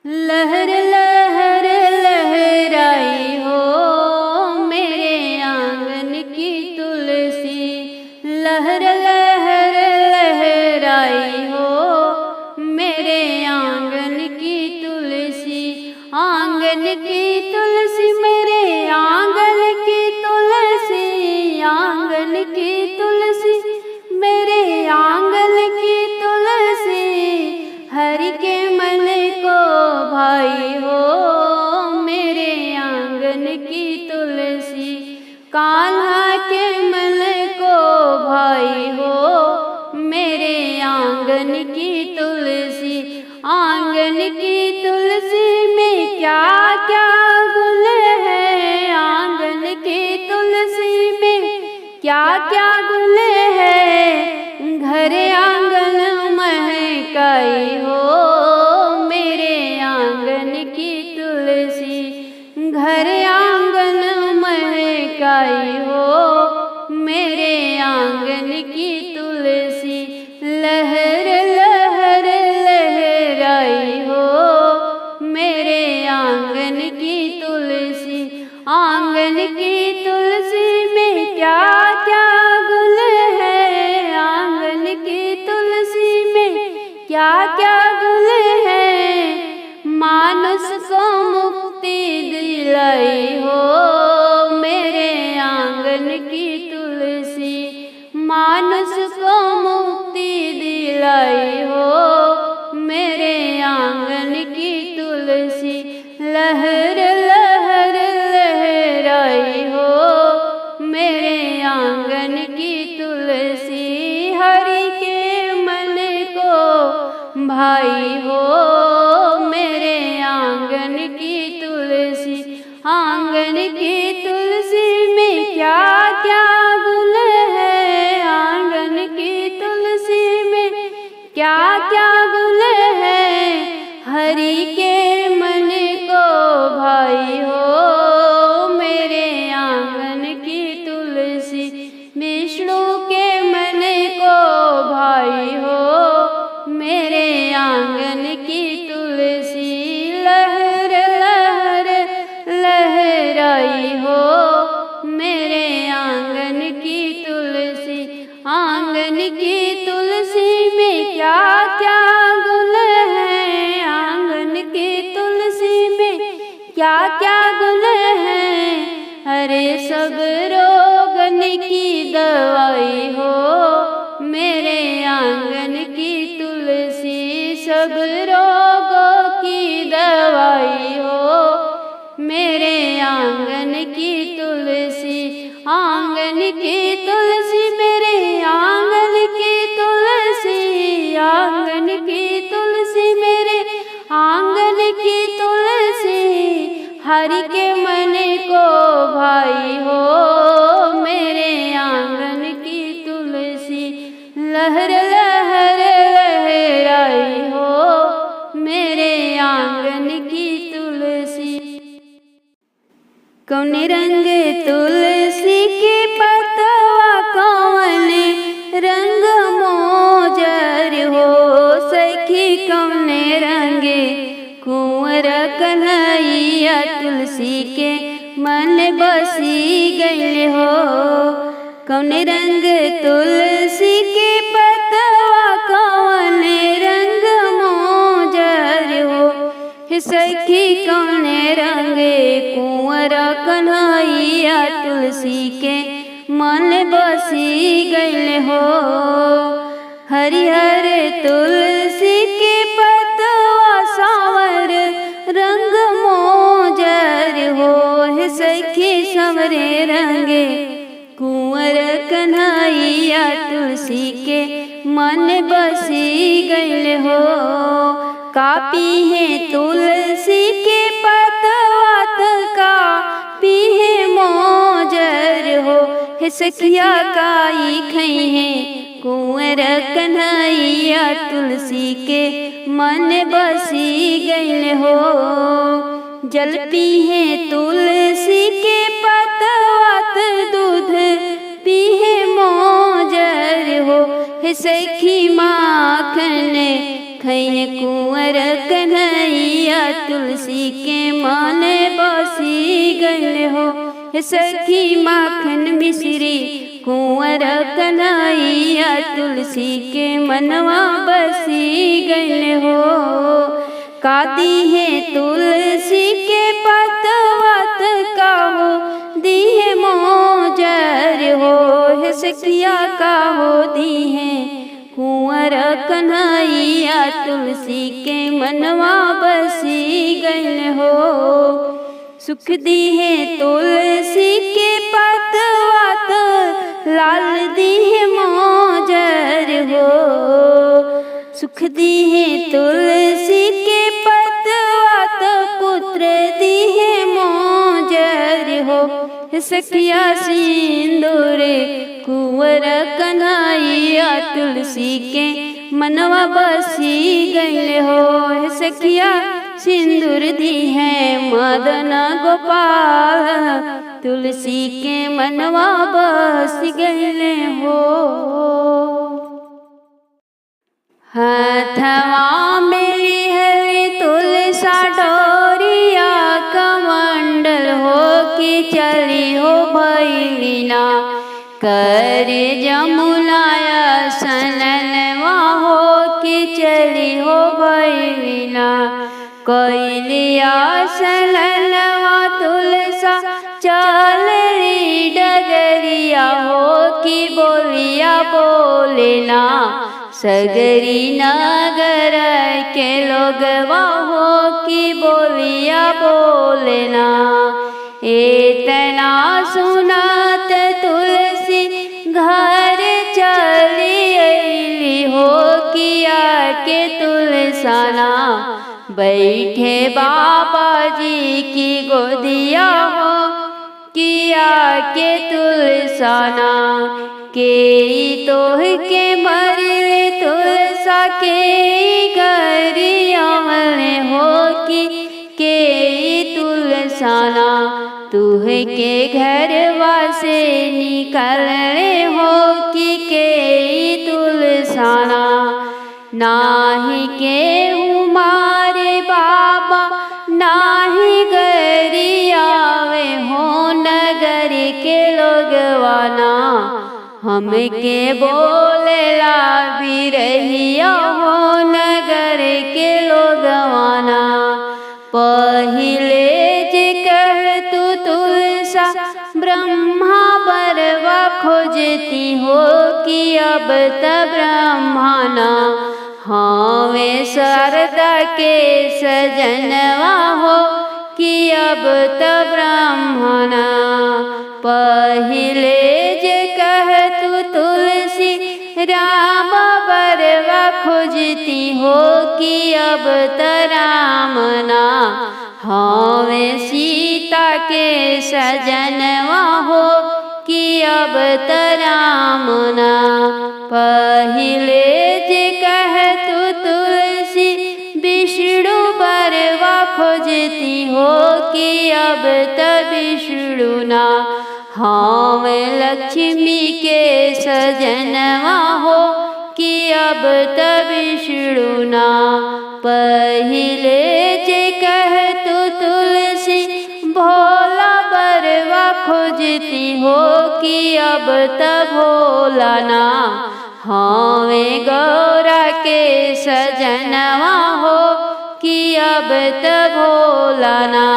लहर लहर लहराई हो मेरे आंगन की तुलसी। लहर लहर लहराई हो मेरे आंगन की तुलसी। आंगन की तुलसी मेरे आंगन की तुलसी। आंगन की तुलसी मेरे आंगन की तुलसी। हरि के मन को भाई हो मेरे आंगन की तुलसी। कान्हा के मन को भाई हो मेरे आंगन की तुलसी। आंगन की तुलसी में क्या क्या गुल है। आंगन की तुलसी में क्या क्या गुल है। घर आंगन महकाई हो मेरे आंगन की तुलसी। घर आंगन महकाई हो मेरे आंगन की तुलसी। लहर लहर लहराई हो मेरे आंगन की तुलसी। आंगन की तुलसी में क्या क्या गुल है। आंगन की तुलसी में क्या क्या गुल है। मानुष को मुक्ति दिलाई हो मेरे आंगन की तुलसी। मानुष को मुक्ति दिलाई हो मेरे आंगन की तुलसी। लहर लहर लहराई हो मेरे आंगन की तुलसी। हरि के मन को भाई हो मेरे आंगन की तुलसी। आंगन की तुलसी में क्या क्या गुल है। आंगन की तुलसी में क्या क्या गुल है। हरि के मन को भाई हो मेरे आंगन की तुलसी। विष्णु के मन को भाई हो मेरे आंगन की तुलसी। लहर लहर लहराई हो मेरे आंगन की तुलसी। आंगन की तुलसी में क्या क्या गुल है। आंगन की तुलसी में क्या क्या गुल है। हरे सब रोगन की दवाई हो मेरे आंगन की तुलसी। सब रोगों की दवाई हो मेरे आंगन की तुलसी। आंगन की तुलसी मेरे आंगन की तुलसी। आंगन की तुलसी मेरे आंगन की तुलसी। हरि के मन को भाई हो मेरे आंगन की तुलसी। लहर लहर लहराई हो मेरे आंगन की तुलसी। कौन रंग तुलसी के पतवा कौन रंग मोजर हो। सखी कौन रंग कुंवर कन्हैया तुलसी के मन बसी गइल हो। कौन रंग तुलसी के पतवा कौन रंग मोजर हो। सखी कौन रंग कुंवर कन्हैया तुलसी के मन बसी गइल हो। हरिहर तुलसी के पतवा सावर रंग मोजर हो। सखी संवरे रंगे कुंवर कन्हैया तुलसी के मन बसी गइल हो। कापी है तुलसी के पतवा का पीहे मोजर हो। सखिया काई खई है कुंवर कन्हैया तुलसी के मन बसी गइल हो। जल पीहे तुलसी के पतवा दूध पीहे मोजर हो। सखी माखन खैहे कुंवर कन्हैया तुलसी के मन बसी गल हो। सखी माखन मिश्री कुंवर कन्हैया तुलसी के मनवा बसी गल हो। कादी है तुलसी के पतवत का हो दी है मोजर हो। सखिया का हो दी है कुंवर कन्हैया तुलसी के मनवा बसी गल हो। सुख दी है तुलसी के पतवत लाल दी है मोजर हो। सुख दी है तुलसी के पतवत पुत्र दी है मोजर हो। सखिया सिंदूर कुंवर कन्हैया तुलसी के मनवा बसी गल हो। सखिया सिंदूर दी है मदन गोपाल तुलसी के मनवा बस गल हो। हथवा मेरी हरी तुलसा डोरिया कमंडल हो कि चली हो भैलिना कर जमुनाया सननवा हो कि चली हो भैलिना। कोयलिया सननवा तुलसा चलरी डगरिया हो कि बोलिया बोलेना। सगरी नगर के लोगवा हो कि बोलिया बोलेना। इतना सुनात तुलसी घर चली अली हो किया के तुलसाना। बैठे बाबा जी की गोदिया हो किया के तुलसाना। के तोह के मरले तुलसा के गरिया हो कि के तुलसाना। तुह के घरवा से निकलने हो कि के तुलसाना। नाही के उमारे बाबा नाही गरियावे हो नगर के लोगवाना। हमके बोलेला बिरहिया हो नगर के लोगवाना। पहिले जे कह तू तुलसा ब्रह्मा बरवा खोजती हो कि अब त ब्रह्माना। हाँ वे शारदा के सजनवा हो कि अब त ब्रह्मणा। पहिले जे कह तू तुलसी राम बरवा खोजती हो कि अब त रामना। हाँ वे सीता के सजनवा हो कि अब त रामना। पहिले जे कह तू तुलसी विष्णु बरवा खोजती हो कि अब त विष्णुना। हाँ मैं लक्ष्मी के सजनवा हो कि अब त विष्णुना। पहिले जे कह तू तुलसी भोला बरवा खोजती हो कि अब त भोलाना। हाँ वे गौरा के सजनवा हो कि अब त भोलाना।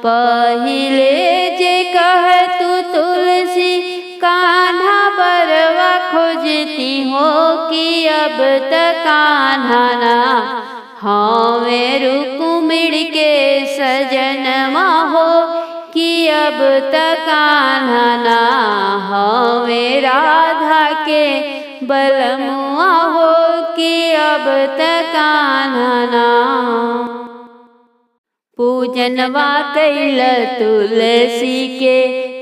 पहिले जे कह तू तुलसी कान्हा बरवा खोजती हो कि अब त कान्हाना। हाँ वे रुक्मिणी के सजनवा हो कि अब त कान्हाना। हाँ वे राधा के बलमुआ हो कि अब त कान्हाना। पूजनवा कैल तुलसी के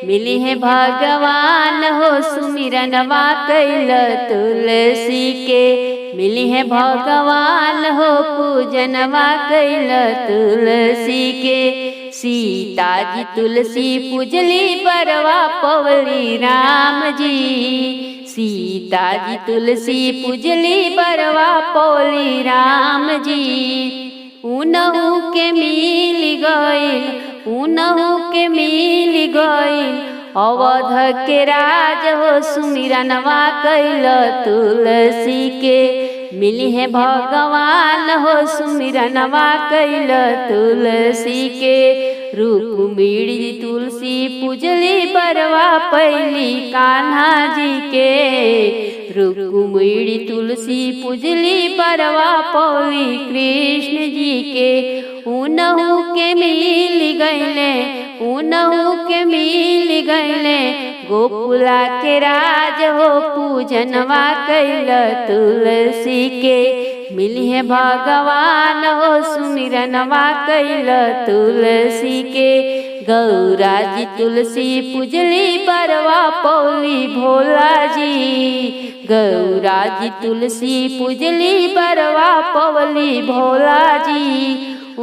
मिली है भगवान हो। सुमिरनवा कैल तुलसी के मिली है भगवान हो। पूजनवा कैल तुलसी के सीता जी तुलसी पूजली बरवा पवली राम जी। सीता जी तुलसी पूजली बरवा पौली राम जी। उनहु के मिल गइल उनहु के मिल गइल अवध के राज हो सुमिरनवा कैल तुलसी के मिली है भगवान हो सुमिरनवा कैल तुलसी के। रुक्मिणी तुलसी पूजली बरवा पैली कान्हा जी के। रुक्मिणी तुलसी पूजली बरवा पौली कृष्ण जी के। उनहु के मिल गइले उनहु के मिल गइले गोकुला के राज हो पूजनवा कैल तुलसी के। मिली है भगवान हो सुमिरनवा कैल तुलसी के। गौरा जी तुलसी पूजली बरवा पौली भोला जी। गौरा जी तुलसी पूजली बरवा पौली भोला जी।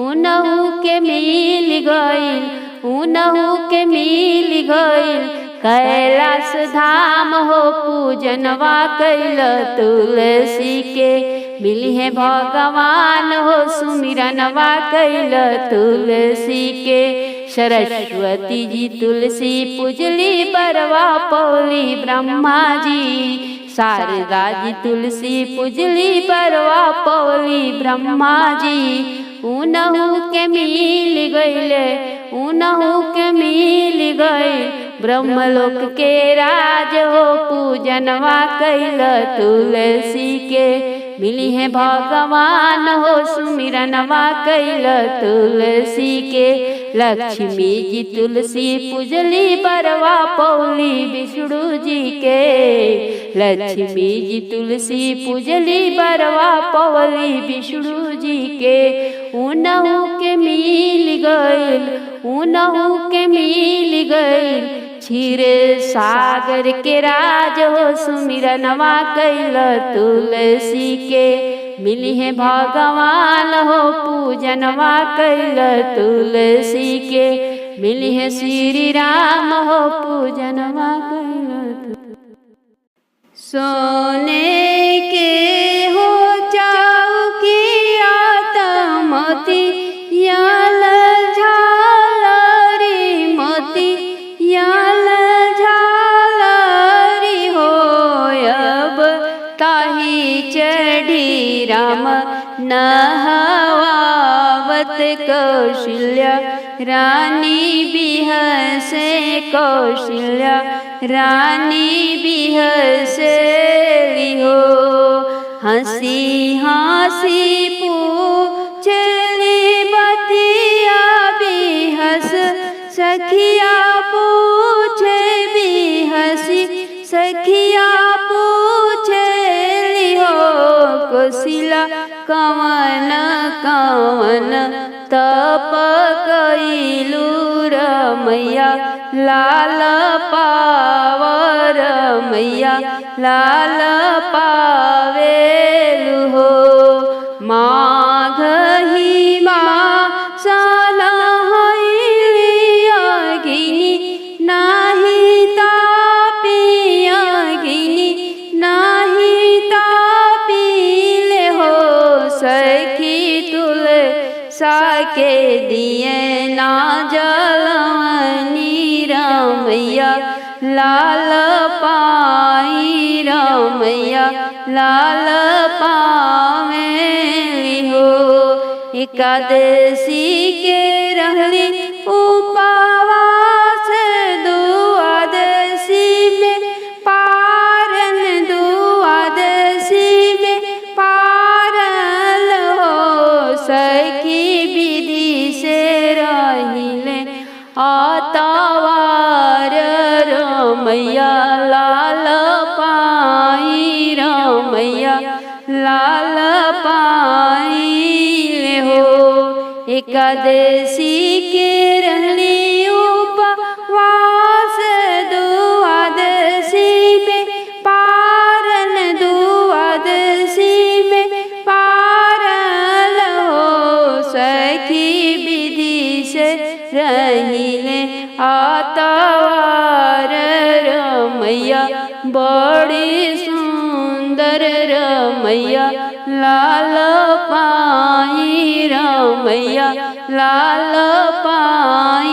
उनहु के मिल गइल उनहु के मिल गइल कैलाश धाम हो पूजनवा कैल तुलसी के। मिली है भगवान हो सुमिरनवा कैल तुलसी के। सरस्वती जी तुलसी पूजली बरवा पौली ब्रह्मा जी। शारदा जी तुलसी पूजली बरवा पौली ब्रह्मा जी। उनहु के मिल गइले उनहु के मिल गइल ब्रह्मलोक के राज हो पूजनवा कैल तुलसी के। मिली है भगवान हो सुमिरनवा कैल तुलसी के। लक्ष्मी जी तुलसी पूजली बरवा पौली विष्णु जी के। लक्ष्मी जी तुलसी पूजली बरवा पौली विष्णु जी के। उनहु के मिल गइल उनहु के मिल गइल क्षीर सागर के राज हो सुमिरनवा कैल तुलसी के। मिली है भगवान हो पूजनवा कैल तुलसी के। मिली है श्री राम हो पूजनवा कैल। सोने के हो चौकिया मोती याल झालरी मोती याल झालरी हो। अब ताही चढ़ी राम नहवावत कौशल्या रानी बिहसे कौशल्या रानी बिहसेली हो। हंसी हंसी पूछली बतिया बिहस सखिया पूछे बिहसी सखिया पूछली हो। कोशिला कवन कवन तप कैलू रमैया लाल पावर मैया लाल पावेलु हो। माघ ही माँ सलहैलियागिनी नाही तापियागिनी नाही तापिले हो। सखी तुल साके दिए ना जलवनी रमैया लाल पाई रमैया लाल पावेली हो। एकादशी के रहली उपवास द्वादशी में पारन द्वादशी में पारल हो। सखी विधि से रहिले आतवार रमैया लाल पाई रमैया लाल पाई हो। एकादशी के रहली उपवास द्वादशी में पारन द्वादशी में पारल हो। सखी विधि से रहिले आतवार रमैया बड़ी लाल पाई रामैया लाल पाई।